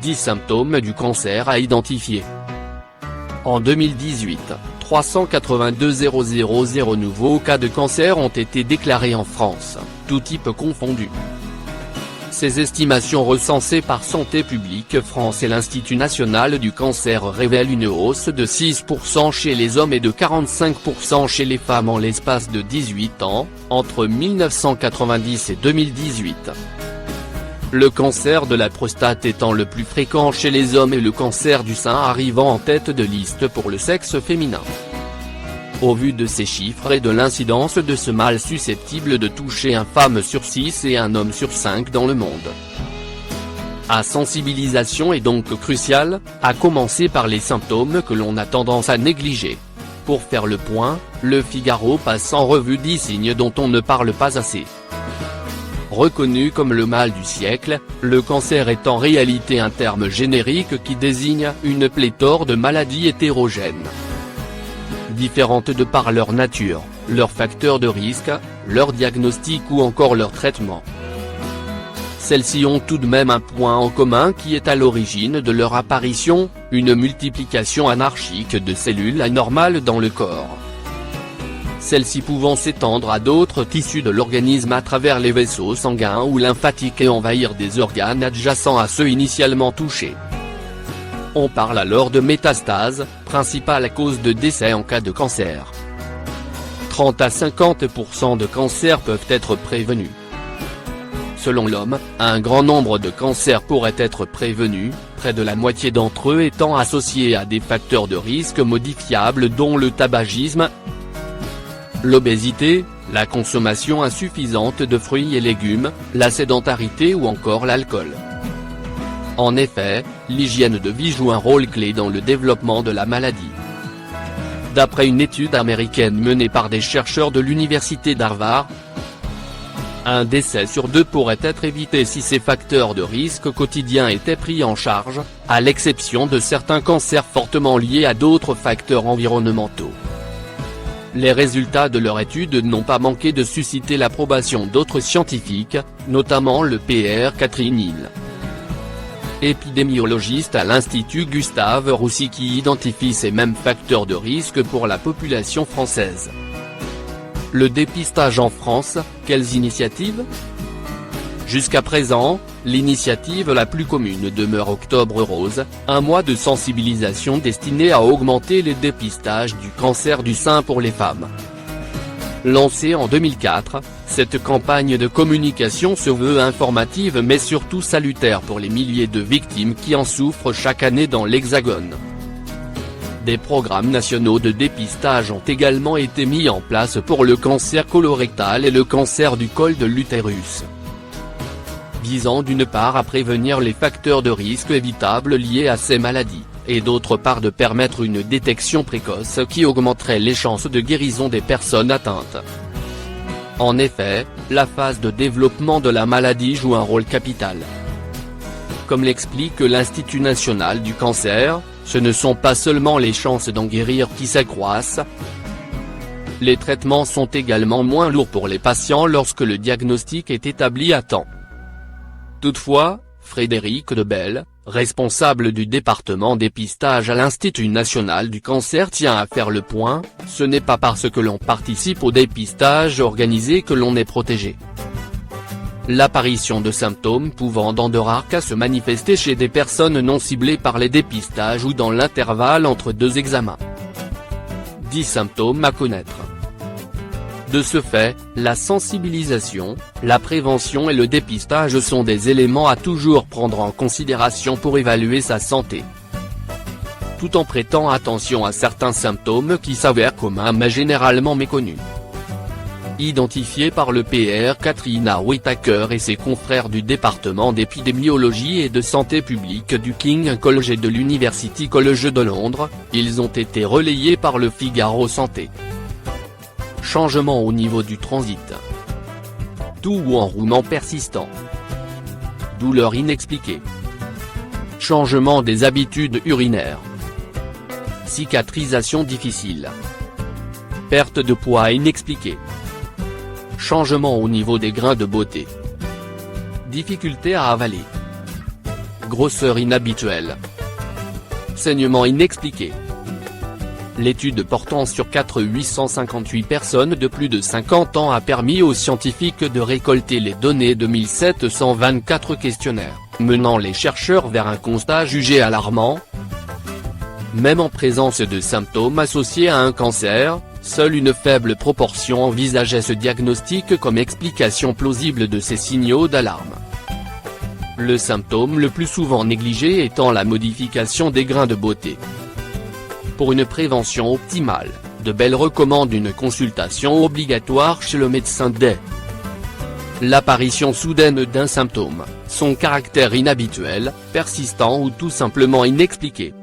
10 symptômes du cancer à identifier. En 2018, 382 000 nouveaux cas de cancer ont été déclarés en France, tous types confondus. Ces estimations recensées par Santé publique France et l'Institut national du cancer révèlent une hausse de 6% chez les hommes et de 45% chez les femmes en l'espace de 18 ans, entre 1990 et 2018. Le cancer de la prostate étant le plus fréquent chez les hommes et le cancer du sein arrivant en tête de liste pour le sexe féminin. Au vu de ces chiffres et de l'incidence de ce mal susceptible de toucher une femme sur 6 et un homme sur 5 dans le monde, la sensibilisation est donc cruciale, à commencer par les symptômes que l'on a tendance à négliger. Pour faire le point, Le Figaro passe en revue 10 signes dont on ne parle pas assez. Reconnu comme le mal du siècle, le cancer est en réalité un terme générique qui désigne une pléthore de maladies hétérogènes, différentes de par leur nature, leurs facteurs de risque, leur diagnostic ou encore leur traitement. Celles-ci ont tout de même un point en commun qui est à l'origine de leur apparition, une multiplication anarchique de cellules anormales dans le corps. Celles-ci pouvant s'étendre à d'autres tissus de l'organisme à travers les vaisseaux sanguins ou lymphatiques et envahir des organes adjacents à ceux initialement touchés. On parle alors de métastase, principale cause de décès en cas de cancer. 30 à 50% de cancers peuvent être prévenus. Selon l'homme, un grand nombre de cancers pourraient être prévenus, près de la moitié d'entre eux étant associés à des facteurs de risque modifiables dont le tabagisme, l'obésité, la consommation insuffisante de fruits et légumes, la sédentarité ou encore l'alcool. En effet, l'hygiène de vie joue un rôle clé dans le développement de la maladie. D'après une étude américaine menée par des chercheurs de l'université d'Harvard, un décès sur 2 pourrait être évité si ces facteurs de risque quotidiens étaient pris en charge, à l'exception de certains cancers fortement liés à d'autres facteurs environnementaux. Les résultats de leur étude n'ont pas manqué de susciter l'approbation d'autres scientifiques, notamment le Pr Catherine Hill, épidémiologiste à l'Institut Gustave Roussy qui identifie ces mêmes facteurs de risque pour la population française. Le dépistage en France, quelles initiatives ? Jusqu'à présent, l'initiative la plus commune demeure Octobre Rose, un mois de sensibilisation destiné à augmenter les dépistages du cancer du sein pour les femmes. Lancée en 2004, cette campagne de communication se veut informative mais surtout salutaire pour les milliers de victimes qui en souffrent chaque année dans l'Hexagone. Des programmes nationaux de dépistage ont également été mis en place pour le cancer colorectal et le cancer du col de l'utérus, visant d'une part à prévenir les facteurs de risque évitables liés à ces maladies, et d'autre part de permettre une détection précoce qui augmenterait les chances de guérison des personnes atteintes. En effet, la phase de développement de la maladie joue un rôle capital. Comme l'explique l'Institut national du cancer, ce ne sont pas seulement les chances d'en guérir qui s'accroissent. Les traitements sont également moins lourds pour les patients lorsque le diagnostic est établi à temps. Toutefois, Frédéric Debelle, responsable du département dépistage à l'Institut national du cancer tient à faire le point, ce n'est pas parce que l'on participe au dépistage organisé que l'on est protégé. L'apparition de symptômes pouvant dans de rares cas se manifester chez des personnes non ciblées par les dépistages ou dans l'intervalle entre 2 examens. 10 symptômes à connaître. De ce fait, la sensibilisation, la prévention et le dépistage sont des éléments à toujours prendre en considération pour évaluer sa santé, tout en prêtant attention à certains symptômes qui s'avèrent communs mais généralement méconnus. Identifié par le Pr Katrina Whitaker et ses confrères du département d'épidémiologie et de santé publique du King College et de l'University College de Londres, ils ont été relayés par le Figaro Santé. Changement au niveau du transit. Toux ou enrouement persistant. Douleur inexpliquée. Changement des habitudes urinaires. Cicatrisation difficile. Perte de poids inexpliquée. Changement au niveau des grains de beauté. Difficulté à avaler. grosseur inhabituelle, saignement inexpliqué. L'étude portant sur 858 personnes de plus de 50 ans a permis aux scientifiques de récolter les données de 1724 questionnaires, menant les chercheurs vers un constat jugé alarmant. Même en présence de symptômes associés à un cancer, seule une faible proportion envisageait ce diagnostic comme explication plausible de ces signaux d'alarme. Le symptôme le plus souvent négligé étant la modification des grains de beauté. Pour une prévention optimale, De Bell recommande une consultation obligatoire chez le médecin dès l'apparition soudaine d'un symptôme, son caractère inhabituel, persistant ou tout simplement inexpliqué.